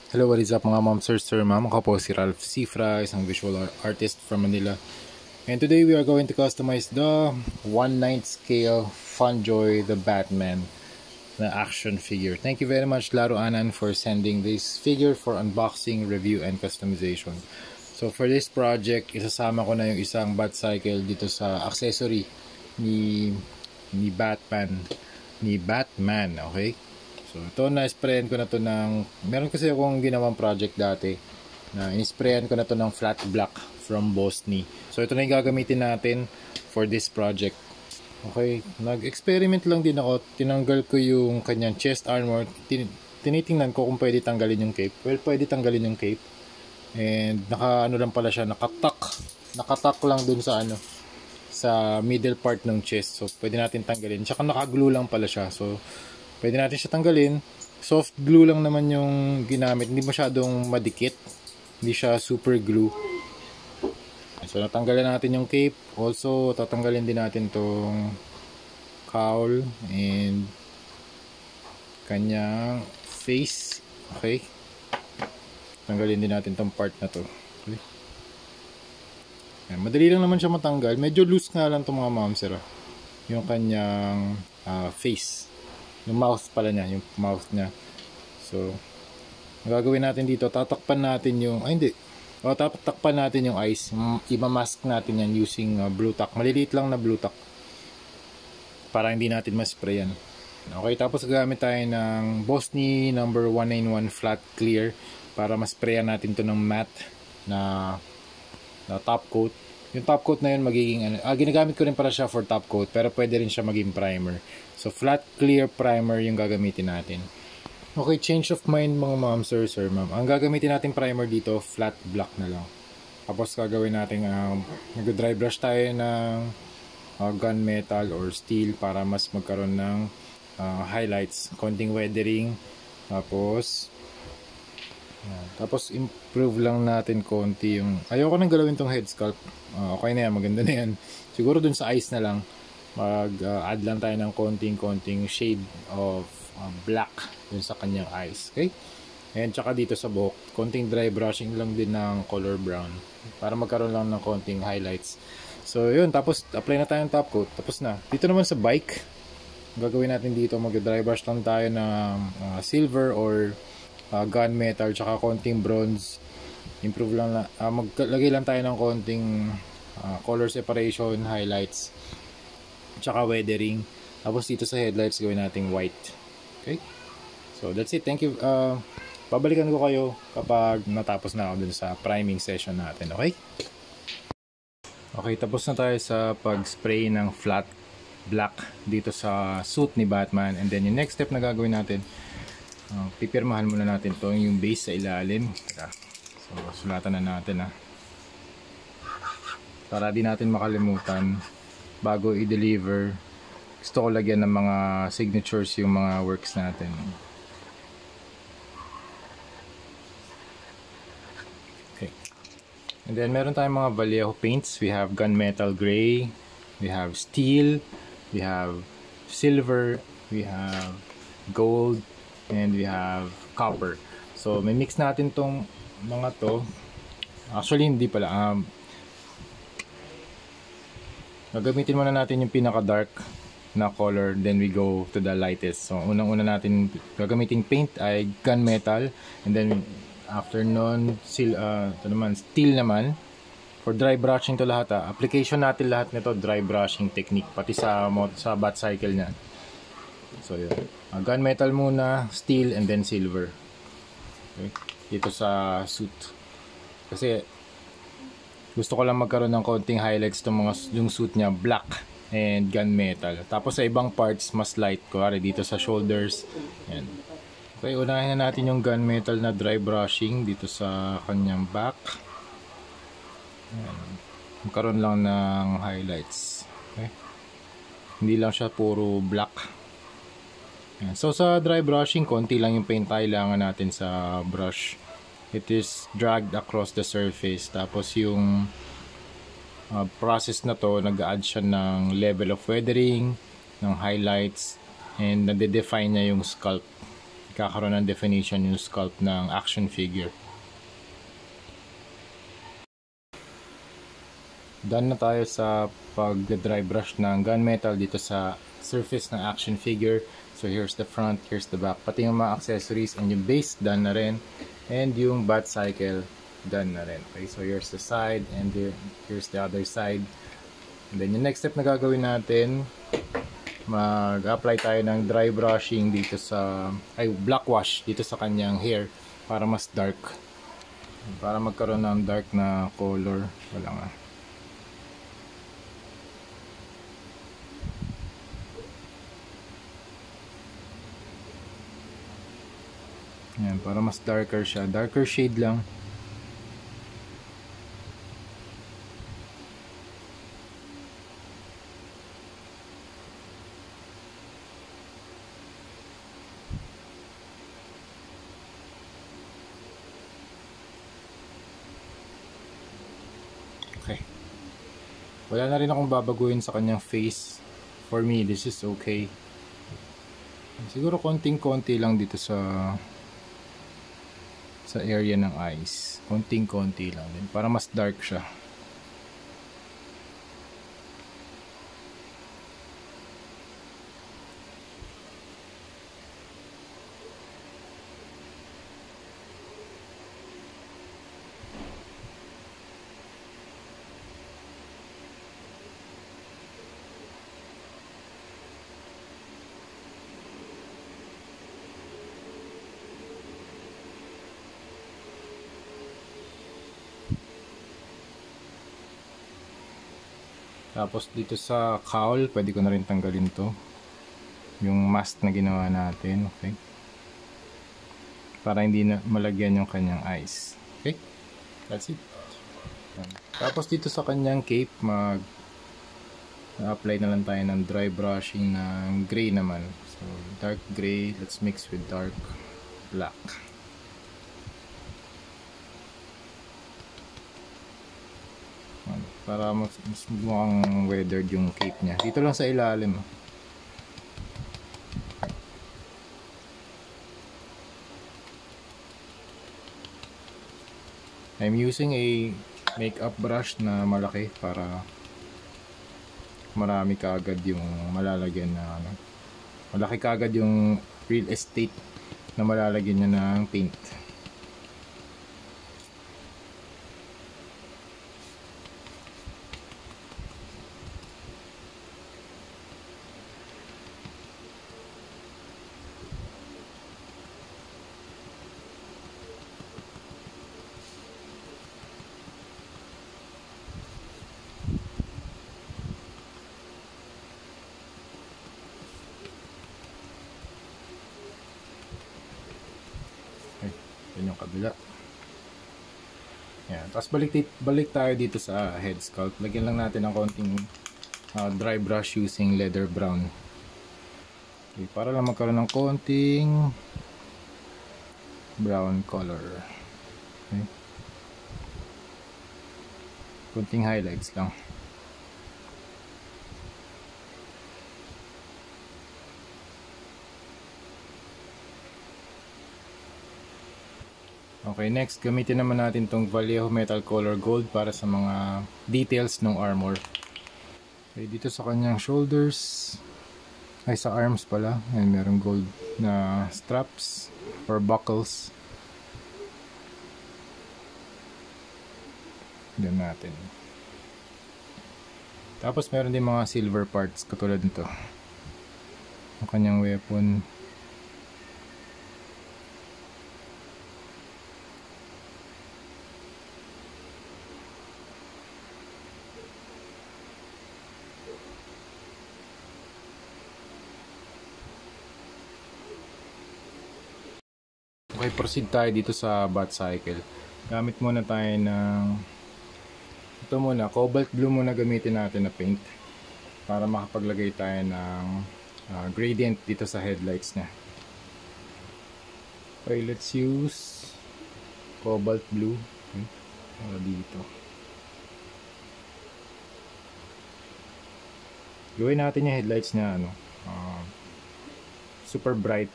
Hello, what is up mga ma'am, sir, ma'am? Ako po si Ralph Cifra, isang visual artist from Manila. And today we are going to customize the 1/9 scale Funjoy the Batman na action figure. Thank you very much Laro Anan for sending this figure for unboxing, review, and customization. So for this project, isasama ko na yung isang Batcycle dito sa accessory ni Batman, okay? So ito, na-sprayan ko na to ng, meron kasi akong ginawang project dati na in-sprayan ko na to ng flat black from Bosni. So ito na yung gagamitin natin for this project. Okay, nag-experiment lang din ako. Tinanggal ko yung kanyang chest armor. Tinitingnan ko kung pwede tanggalin yung cape. Well, pwede tanggalin yung cape. And naka-ano lang pala siya, nakatak lang dun sa sa middle part ng chest. So pwede natin tanggalin. Tsaka naka-glue lang pala siya. So pwede natin siya tanggalin. Soft glue lang naman yung ginamit. Hindi masyadong madikit. Hindi siya super glue. So natanggalin natin yung cape. Also tatanggalin din natin tong cowl and kanyang face. Okay. Tanggalin din natin tong part na to. Okay. Yan, madali lang naman siya matanggal. Medyo loose nga lang itong mga mamsir. Yung kanyang face. Yung mouth pala niya, yung mouth niya. So, ang gagawin natin dito, tatakpan natin yung, tatakpan natin yung eyes. Ima-mask natin yan using blue tack. Maliliit lang na blue tack. Para hindi natin ma-sprayan. Okay, tapos gagamit tayo ng Bosni number 191 flat clear para ma-sprayan natin to ng matte na top coat. Yung top coat na yun magiging ginagamit ko rin para siya for top coat, pero pwede rin siya maging primer. So flat clear primer yung gagamitin natin. Okay, change of mind mga ma'am, sir, ma'am. Ang gagamitin natin primer dito, flat black na lang. Tapos gagawin natin nag-dry brush tayo ng gunmetal or steel para mas magkaroon ng highlights, konting weathering. Tapos improve lang natin konti yung, ayoko nang galawin tong head sculpt. Okay na yan, maganda na yan. Siguro dun sa eyes na lang mag-add lang tayo ng konting shade of black dun sa kanyang eyes. Okay? And tsaka dito sa buhok, konting dry brushing lang din ng color brown para magkaroon lang ng konting highlights. So yun, tapos apply na tayo ng top coat. Tapos na. Dito naman sa bike, gagawin natin dito, mag-dry brush lang tayo ng silver or gunmetal tsaka konting bronze. Improve lang maglagay lang tayo ng konting color separation, highlights tsaka weathering. Tapos dito sa headlights gawin nating white. Okay, so that's it. Thank you. Babalikan ko kayo kapag natapos na ako dun sa priming session natin. Okay, tapos na tayo sa pag-spray ng flat black dito sa suit ni Batman. And then yung next step na gagawin natin, pipirmahan muna natin to yung base sa ilalim. So sulatan na natin para di natin makalimutan bago i-deliver. Gusto ko lagyan ng mga signatures yung mga works natin. Okay, and then meron tayong mga Vallejo paints. We have gunmetal gray, we have steel, we have silver, we have gold, and we have copper. So may mix natin tong mga to. Actually hindi pala, gagamitin muna natin yung pinaka dark na color, then we go to the lightest. So unang-una natin gagamiting paint ay gunmetal, and then after nun steel naman. For dry brushing to lahat, application natin lahat nito dry brushing technique pati sa Batcycle niya. So yun, gunmetal muna, steel, and then silver. Okay, dito sa suit kasi gusto ko lang magkaroon ng konting highlights yung suit niya, black and gunmetal. Tapos sa ibang parts mas light, kuwari dito sa shoulders. Yan. Okay, unahin na natin yung gunmetal na dry brushing dito sa kanyang back. Yan. Magkaroon lang ng highlights. Okay, hindi lang siya puro black. Yan. So sa dry brushing, konti lang yung paint kailangan natin sa brush. It is dragged across the surface. Tapos yung process na to, nag-add siya ng level of weathering, ng highlights, and nade-define niya yung sculpt. kakaroon ng definition yung sculpt ng action figure. Done na tayo sa pag-dry brush ng gunmetal dito sa surface ng action figure. So here's the front, here's the back, pati yung mga accessories and yung base done na rin, and yung bat cycle done na rin. Okay, so here's the side and here's the other side. And then yung next step na gagawin natin, mag-apply tayo ng dry brushing dito sa black wash dito sa kanyang hair para mas dark, para magkaroon ng dark na color. Wala nga. Yan, para mas darker siya. Darker shade lang. Okay. Wala na rin akong babaguhin sa kanyang face. For me, this is okay. Siguro konting-konti lang dito sa area ng eyes. Konting-konti lang din para mas dark siya. Tapos dito sa cowl, pwede ko na rin tanggalin to. Yung mask na ginawa natin, okay? Para hindi na malagyan yung kanyang eyes. Okay? That's it. Tapos dito sa kanyang cape, apply na lang tayo ng dry brushing ng gray naman. So, dark gray, let's mix with dark black. Para mas mukhang weathered yung cape niya. Dito lang sa ilalim. I'm using a makeup brush na malaki para marami kaagad yung malalagyan na malaki kaagad yung real estate na malalagyan niya ng paint. Yan yung kabila. Yan. Tapos balik tayo dito sa head sculpt. Lagyan lang natin ng konting dry brush using leather brown. Okay, para lang magkaroon ng konting brown color. Okay. Konting highlights lang. Okay, next gamitin naman natin tong Vallejo Metal Color Gold para sa mga details ng armor. Okay, dito sa kanyang shoulders, ay sa arms pala, ay merong gold na straps or buckles. Diyan natin. Tapos meron din mga silver parts katulad nito. Ang kanyang weapon. Okay, proceed tayo dito sa bat cycle. Gamit muna tayo ng ito muna, cobalt blue muna gamitin natin na paint para makapaglagay tayo ng gradient dito sa headlights niya. Okay, let's use cobalt blue. Okay, para dito. Gawin natin yung headlights niya super bright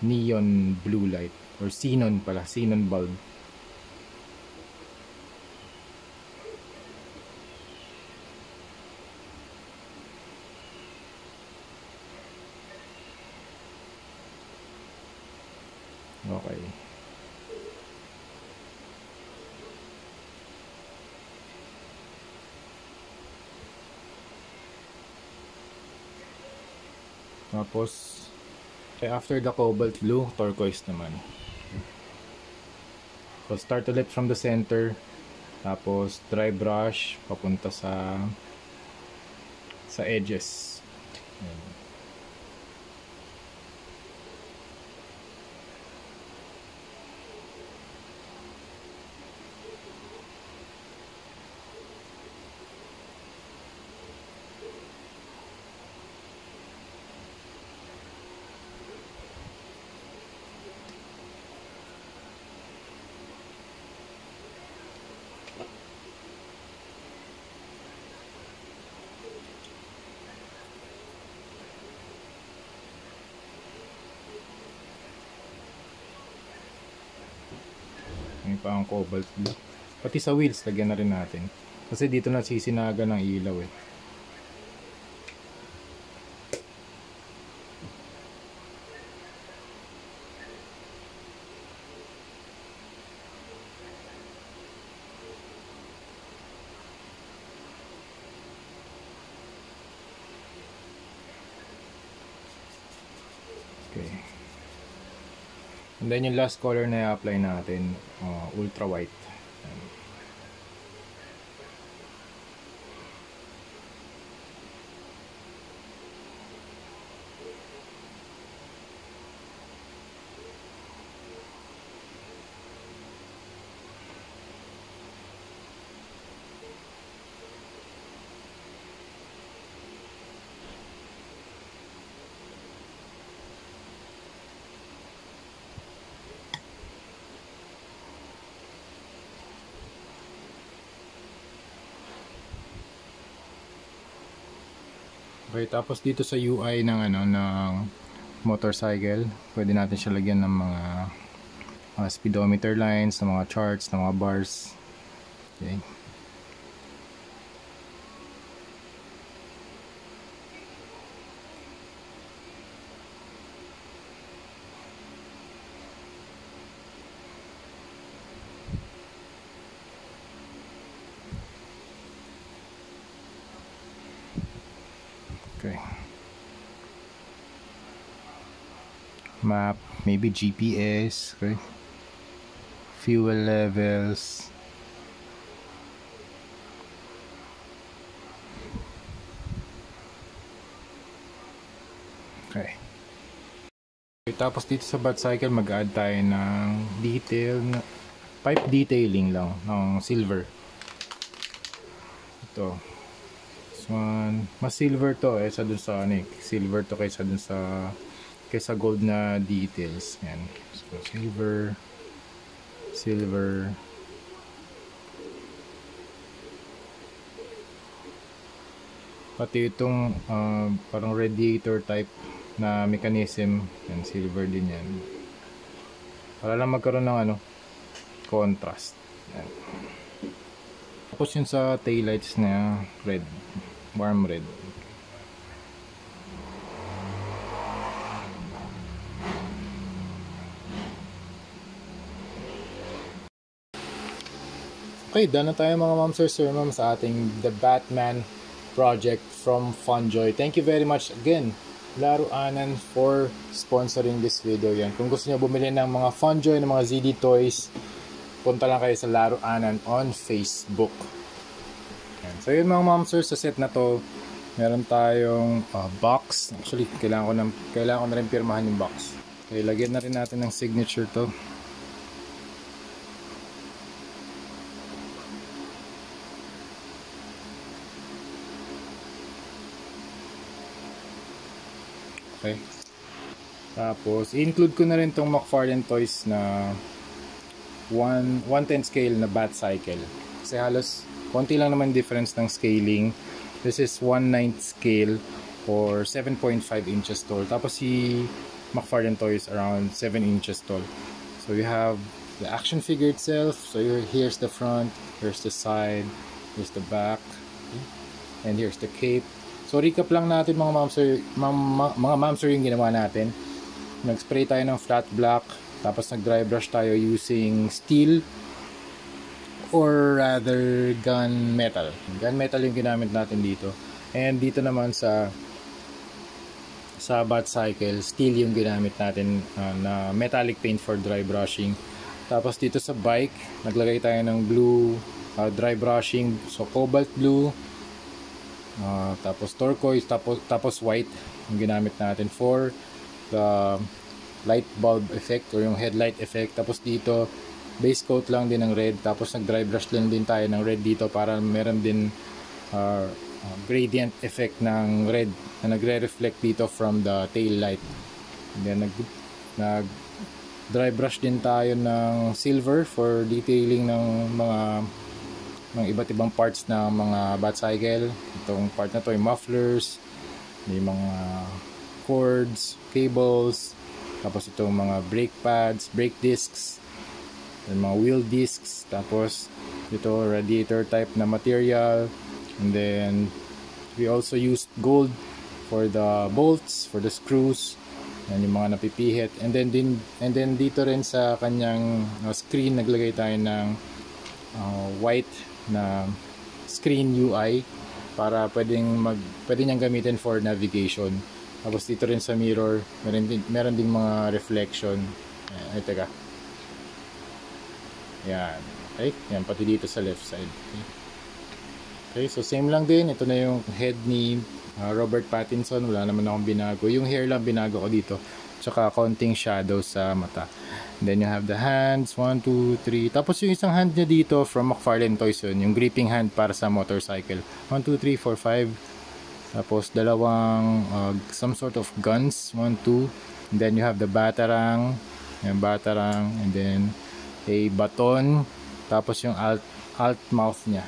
neon blue light or xenon pala, xenon bulb. Okay. Tapos after the cobalt blue, turquoise naman. So start ulit from the center, tapos dry brush papunta sa edges. Ayan. May pa ang cobalt blue. Pati sa wheels, lagyan na rin natin. Kasi dito nasisinaga ng ilaw eh. Okay. And then yung last color na i-apply natin, ultra white. Okay, tapos dito sa UI ng ng motorcycle, pwede natin siya lagyan ng mga speedometer lines, ng mga charts, ng mga bars. Okay. Okay. Map, maybe GPS, okay. Fuel levels. Okay. Tapos dito sa Batcycle mag-add tayo ng detail, pipe detailing lang ng silver. Ito. One, mas silver to sa dun sa silver to kaysa dun sa gold na details. Yan. So silver. Pati itong parang radiator type na mechanism, yan, silver din yan. Para lang magkaroon ng contrast. Yan. Tapos yun sa taillights na red. Warm red. Okay, done na tayo mga ma'am, sir, ma'am sa ating The Batman project from Funjoy. Thank you very much again, Laruanan, for sponsoring this video. Yan. Kung gusto niyo bumili ng mga Funjoy, ng mga ZD toys, punta lang kayo sa Laruanan on Facebook. Yan. So yun mga ma'am, sir, sa set na to, meron tayong box. Actually, kailangan ko na rin pirmahan yung box. Okay, lagyan na rin natin ng signature to. Okay. Tapos, include ko na rin tong McFarlane Toys na 1/10 scale na Batcycle. Kasi halos konti lang naman difference ng scaling. This is 1/9 scale or 7.5 inches tall. Tapos si McFarlane toys around 7 inches tall. So you have the action figure itself. So here's the front, here's the side, here's the back, okay? And here's the cape. So recap lang natin mga mamsir yung ginawa natin. Nag-spray tayo ng flat black, tapos nag-dry brush tayo using steel or rather gunmetal. Gunmetal yung ginamit natin dito. And dito naman sa Batcycle, steel yung ginamit natin na metallic paint for dry brushing. Tapos dito sa bike, naglagay tayo ng blue dry brushing, so cobalt blue, tapos turquoise, tapos white yung ginamit natin for the light bulb effect or yung headlight effect. Tapos dito base coat lang din ng red, tapos nag dry brush lang din tayo ng red dito para meron din gradient effect ng red na nagre-reflect dito from the tail light. And then nag dry brush din tayo ng silver for detailing ng iba't ibang parts ng mga Batcycle. Itong part na to yung mufflers, may mga cords, cables, tapos itong mga brake pads, brake discs, and mga wheel discs, tapos ito radiator type na material. And then we also used gold for the bolts, for the screws, and yung mga napipihit. And then dito rin sa kanyang screen naglagay tayo ng white na screen UI para pwede niyang gamitin for navigation. Tapos dito rin sa mirror meron din mga reflection. Ay teka. Yan. Okay, yan pati dito sa left side. Okay, so same lang din. Ito na yung head ni Robert Pattinson. Wala naman akong binago. Yung hair lang binago ko dito. Tsaka konting shadow sa mata. And then you have the hands. 1, 2, 3. Tapos yung isang hand niya dito from McFarlane Toys yun. Yung gripping hand para sa motorcycle. 1, 2, 3, 4, 5. Tapos dalawang some sort of guns. 1, 2. And then you have the batarang. Yung batarang. And then a baton. Tapos yung alt mouth niya.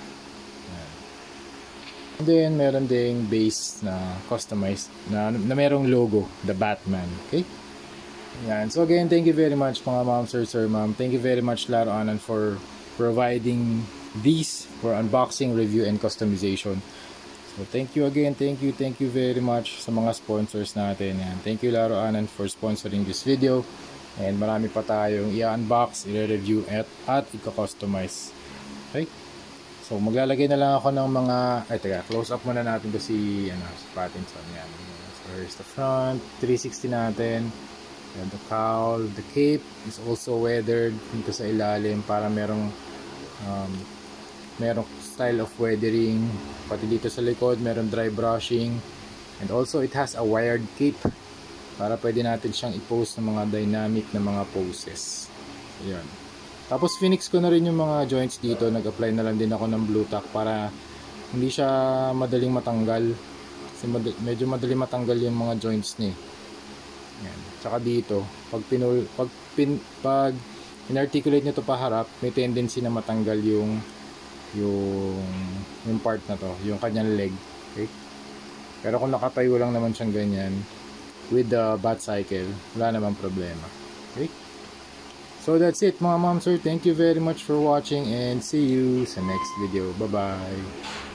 And then meron ding base na customized na merong logo, the Batman. Okay? Yan. So again, thank you very much mga ma'am, sir, ma'am. Thank you very much Laro Anan for providing these for unboxing, review, and customization. So thank you again, thank you very much sa mga sponsors natin. Yan. Thank you Laro Anan for sponsoring this video. And marami pa tayong i-unbox, i-review at i-customize. Okay? So maglalagay na lang ako ng mga close up muna natin to si Pattinson. Yan. So here's the front, 360 natin. And the cowl, the cape is also weathered dito sa ilalim para merong style of weathering. Pati dito sa likod merong dry brushing. And also it has a wired cape para pwede natin siyang i-pose ng mga dynamic na mga poses. Ayan. Tapos finix ko na rin yung mga joints dito. Nag-apply na lang din ako ng blue tack para hindi siya madaling matanggal. Kasi medyo madaling matanggal yung mga joints niya. Yan. Tsaka dito, pag in-articulate nyo to paharap, may tendency na matanggal yung part na to, yung kanyang leg. Okay? Pero kung nakatayo lang naman siyang ganyan, with the Batcycle, wala namang problema. Okay? So that's it mga ma'am, sir. Thank you very much for watching and see you sa next video. Bye-bye.